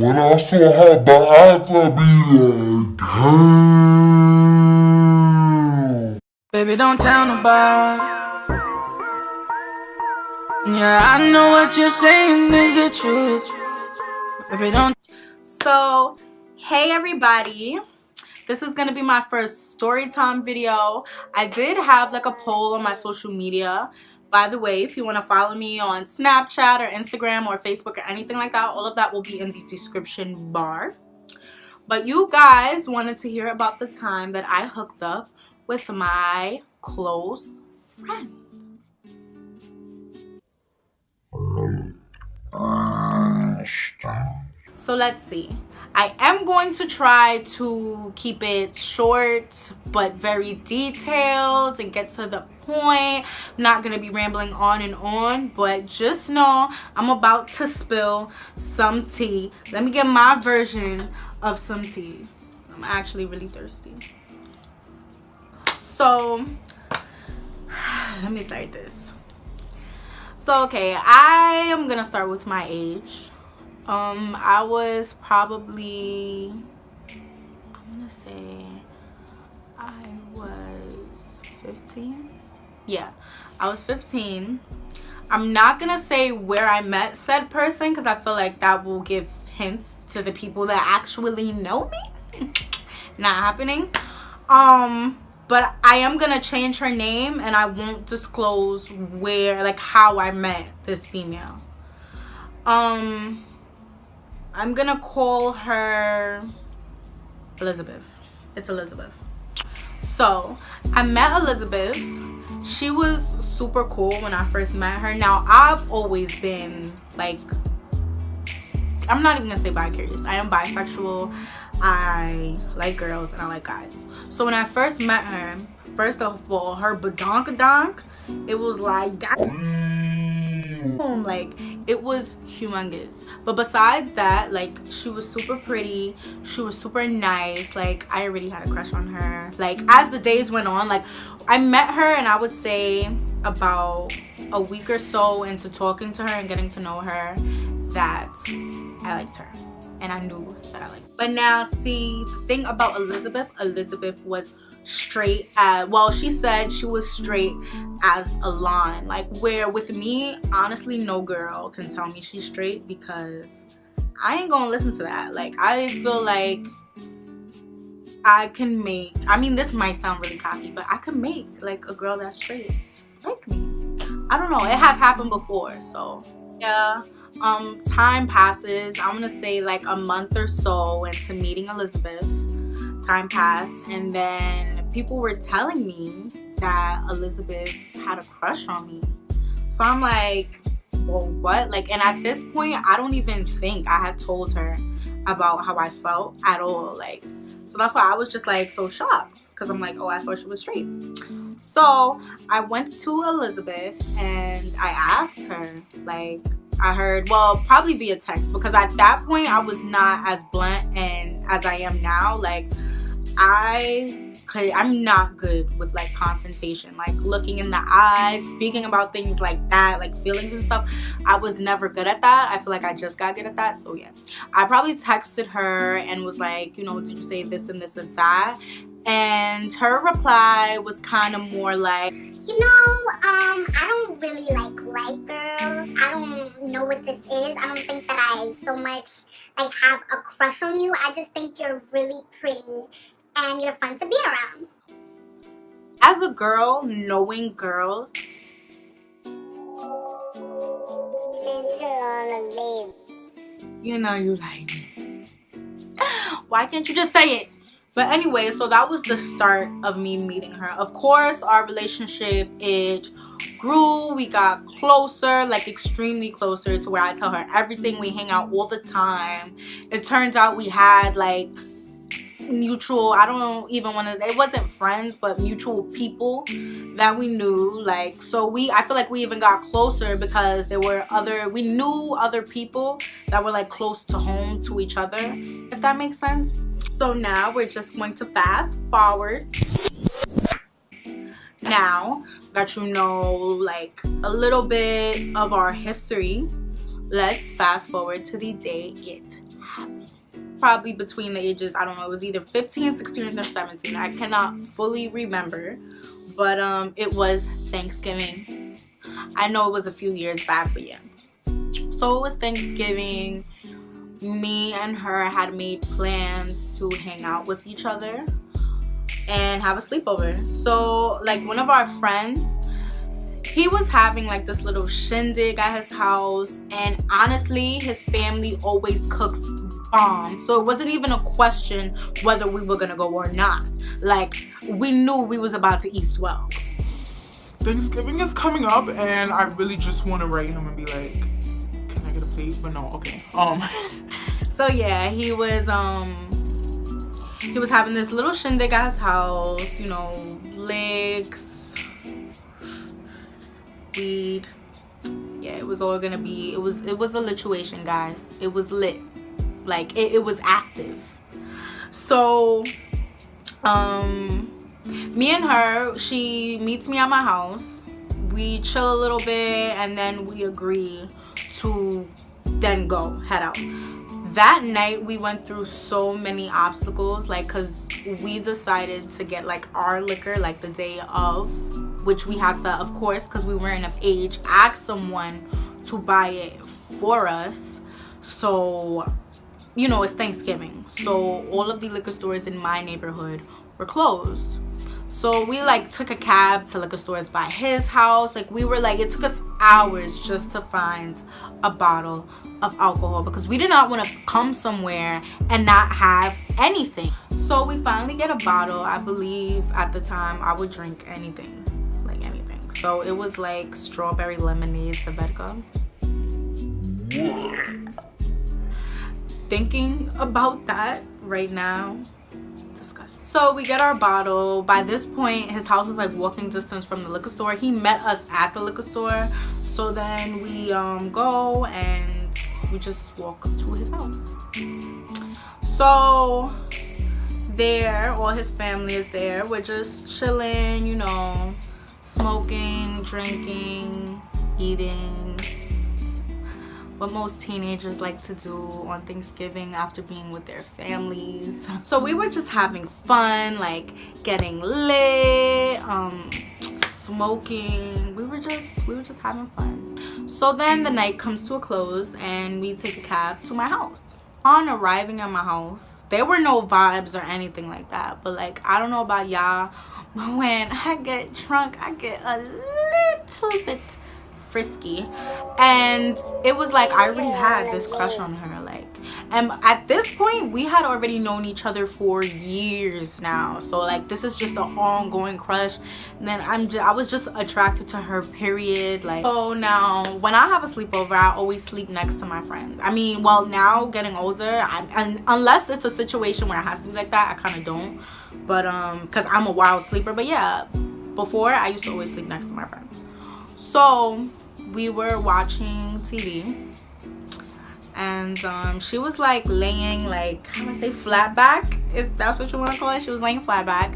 when I saw her back, I be like, damn. Baby, don't tell nobody. Yeah, I know what you're saying is the truth. Baby, don't. So, hey everybody. This is gonna be my first story time video. I did have like a poll on my social media. By the way, if you want to follow me on Snapchat or Instagram or Facebook or anything like that, all of that will be in the description bar. But you guys wanted to hear about the time that I hooked up with my close friend. So let's see. I am going to try to keep it short but very detailed and get to the point. I'm not going to be rambling on, but just know I'm about to spill some tea. Let me get my version of some tea. I'm actually really thirsty. So, let me start this. So, okay, I am going to start with my age. I was probably, I'm gonna say I was 15. Yeah, I was 15. I'm not gonna say where I met said person because I feel like that will give hints to the people that actually know me. Not happening. But I am gonna change her name and I won't disclose where, like, how I met this female. I'm gonna call her Elizabeth. It's Elizabeth. So I met Elizabeth. She was super cool when I first met her. Now I've always been like, I'm not even gonna say bi-curious. I am bisexual. I like girls and I like guys. So when I first met her, first of all, her badonkadonk, it was like like it was humongous. But besides that, like, she was super pretty, she was super nice. Like, I already had a crush on her. Like, as the days went on, like, I met her and I would say about a week or so into talking to her and getting to know her that I liked her and I knew that I liked her. But now, see, the thing about Elizabeth was straight as, well, she said she was straight as a line. Like, where with me, honestly, no girl can tell me she's straight because I ain't gonna listen to that. Like, I feel like I can make, I mean, this might sound really cocky, but I can make like a girl that's straight like me. I don't know, it has happened before. So yeah, time passes. I'm gonna say like a month or so into meeting Elizabeth. Time passed and then people were telling me that Elizabeth had a crush on me. So I'm like, well, what? Like, and at this point, I don't even think I had told her about how I felt at all. Like, so that's why I was just like so shocked because I'm like, oh, I thought she was straight. So I went to Elizabeth and I asked her, like, I heard, well, probably via text, because at that point I was not as blunt and as I am now. Like, I'm not good with like confrontation, like looking in the eyes, speaking about things like that, like feelings and stuff. I was never good at that. I feel like I just got good at that. So yeah, I probably texted her and was like, you know, did you say this and this and that? And her reply was kind of more like, you know, I don't really like girls. I don't know what this is. I don't think that I so much like have a crush on you. I just think you're really pretty and you're fun to be around. As a girl, knowing girls, you know you like me. Why can't you just say it? But anyway, so that was the start of me meeting her. Of course, our relationship, it grew. We got closer, like extremely closer, to where I tell her everything. We hang out all the time. It turns out we had like mutual, I don't even want to, it wasn't friends, but mutual people that we knew. Like, so I feel like we even got closer because we knew other people that were like close to home to each other, if that makes sense. So now we're just going to fast forward. Now that you know like a little bit of our history, let's fast forward to the day it probably between the ages, I don't know, it was either 15, 16, or 17. I cannot fully remember, but it was Thanksgiving. I know it was a few years back, but yeah. So it was Thanksgiving. Me and her had made plans to hang out with each other and have a sleepover. So like one of our friends, he was having like this little shindig at his house, and honestly his family always cooks bomb, so it wasn't even a question whether we were gonna go or not. Like we knew we was about to eat swell. Thanksgiving is coming up, and I really just want to write him and be like, can I get a plate? But no, okay. So yeah, he was having this little shindig at his house, you know, licks, weed. Yeah, it was all gonna be, it was a lituation, guys. It was lit. Like it was active. So me and her, she meets me at my house, we chill a little bit, and then we agree to then go head out. That night we went through so many obstacles, like, because we decided to get like our liquor like the day of, which we had to, of course, because we weren't of age, ask someone to buy it for us. So you know, it's Thanksgiving, so all of the liquor stores in my neighborhood were closed. So we like took a cab to liquor stores by his house. Like we were like, it took us hours just to find a bottle of alcohol, because we did not want to come somewhere and not have anything. So we finally get a bottle. I believe at the time I would drink anything, like anything. So it was like strawberry lemonade vodka. Thinking about that right now, disgusting. So we get our bottle. By this point his house is like walking distance from the liquor store. He met us at the liquor store, so then we go and we just walk to his house. So there, all his family is there. We're just chilling, you know, smoking, drinking, eating, what most teenagers like to do on Thanksgiving after being with their families. So we were just having fun, like getting lit, smoking. We were just having fun. So then the night comes to a close and we take a cab to my house. On arriving at my house, there were no vibes or anything like that, but like, I don't know about y'all, but when I get drunk, I get a little bit frisky, and it was like I already had this crush on her, like, and at this point we had already known each other for years now, so like this is just an ongoing crush. And then I was just attracted to her, period. Like, so now when I have a sleepover, I always sleep next to my friends. I mean, well, now getting older, and unless it's a situation where it has to be like that, I kind of don't, but because I'm a wild sleeper. But yeah, before I used to always sleep next to my friends. So we were watching TV, and she was like laying, like, how do I say, flat back, if that's what you want to call it. She was laying flat back,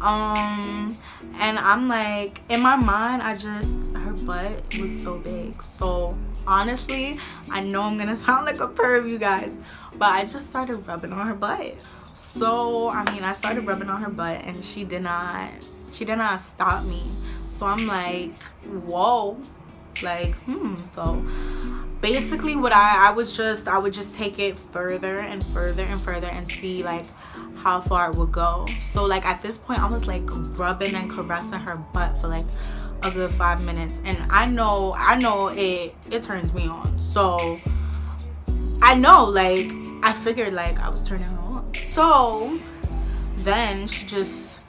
and I'm like, in my mind, her butt was so big. So honestly, I know I'm gonna sound like a perv, you guys, but I just started rubbing on her butt. So I mean, I started rubbing on her butt, and she did not stop me. So I'm like, whoa, like, so basically what I would just take it further and further and further and see like how far it would go. So like at this point I was like rubbing and caressing her butt for like a good 5 minutes, and I know it turns me on. So I know, like, I figured like I was turning her on. So then she just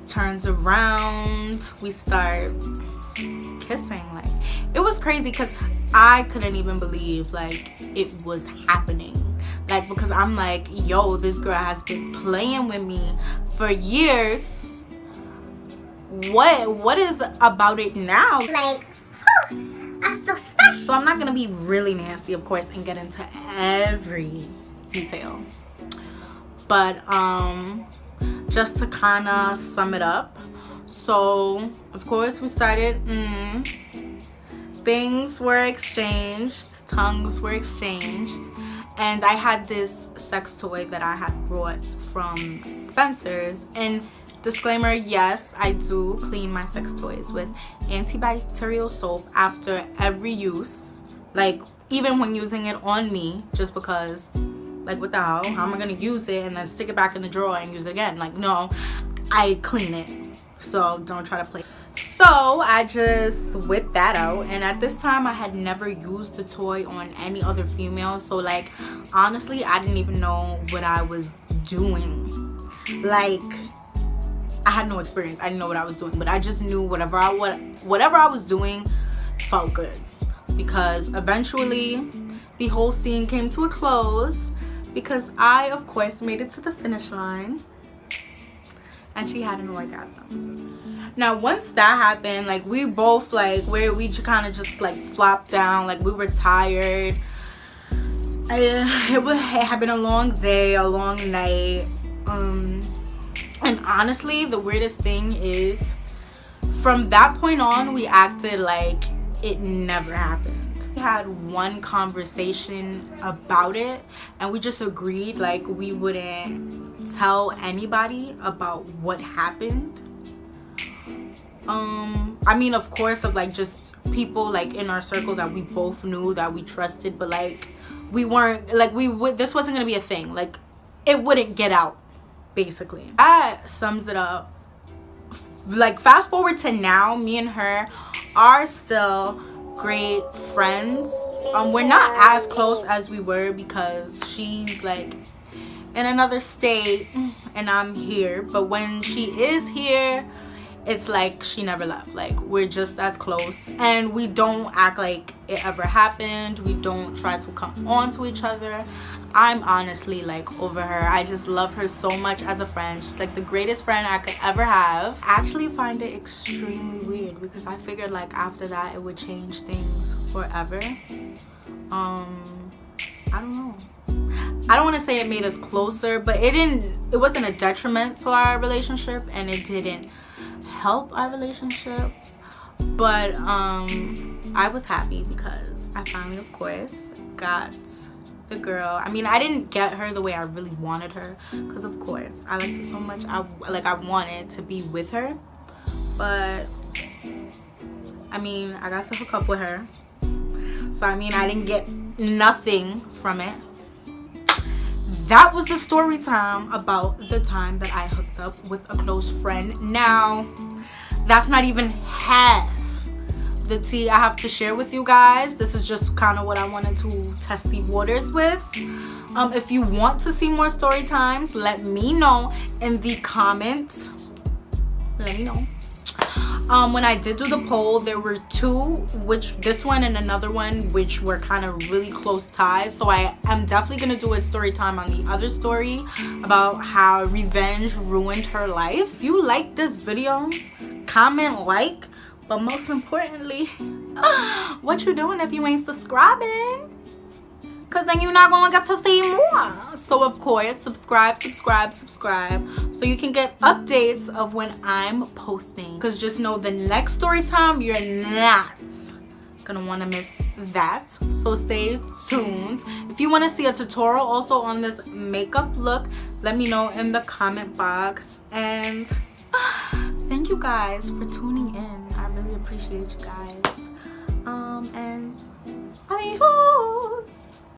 turns around, we start kissing. Like, it was crazy because I couldn't even believe like it was happening, like, because I'm like, yo, this girl has been playing with me for years. What is about it now? Like, whew, I feel special. So I'm not gonna be really nasty, of course, and get into every detail, but just to kind of sum it up. So of course we started, things were exchanged, tongues were exchanged, and I had this sex toy that I had brought from Spencer's. And disclaimer, yes, I do clean my sex toys with antibacterial soap after every use, like even when using it on me, just because, like, what the hell, how am I gonna use it and then stick it back in the drawer and use it again? Like, no, I clean it, so don't try to play. So I just whipped that out, and at this time I had never used the toy on any other female, so like honestly I didn't even know what I was doing. Like, I had no experience. I didn't know what I was doing, but I just knew whatever I was doing felt good, because eventually the whole scene came to a close because I, of course, made it to the finish line and she had an orgasm. Now, once that happened, like, we both, like, we kind of just like flopped down, like we were tired. It had been a long day, a long night. And honestly, the weirdest thing is, from that point on, we acted like it never happened. We had one conversation about it, and we just agreed like we wouldn't tell anybody about what happened. I mean, of course, of like just people like in our circle that we both knew, that we trusted, but like we weren't like this wasn't gonna be a thing. Like, it wouldn't get out. Basically, that sums it up. Like, fast forward to now, me and her are still great friends. We're not as close as we were because she's like in another state and I'm here, but when she is here, it's like she never left. Like, we're just as close, and we don't act like it ever happened. We don't try to come on to each other. I'm honestly like over her. I just love her so much as a friend. She's like the greatest friend I could ever have. I actually find it extremely weird because I figured like after that it would change things forever. I don't know. I don't want to say it made us closer, but it wasn't a detriment to our relationship, and it didn't help our relationship. But I was happy because I finally, of course, got the girl. I mean, I didn't get her the way I really wanted her, because of course I liked her so much. I wanted to be with her, but I mean, I got to hook up with her, so I mean, I didn't get nothing from it. That was the story time about the time that I hooked up with a close friend. Now, that's not even half the tea I have to share with you guys. This is just kind of what I wanted to test the waters with. If you want to see more story times, let me know in the comments. Let me know. When I did do the poll, there were two, which this one and another one, which were kind of really close ties. So I am definitely gonna do a story time on the other story about how revenge ruined her life. If you like this video, comment, like, but most importantly, what you doing if you ain't subscribing? Because then you're not gonna get to see more. So of course, subscribe so you can get updates of when I'm posting. Because just know the next story time, you're not gonna want to miss that. So stay tuned. If you want to see a tutorial also on this makeup look, let me know in the comment box. And thank you guys for tuning in. I really appreciate you guys. And adios.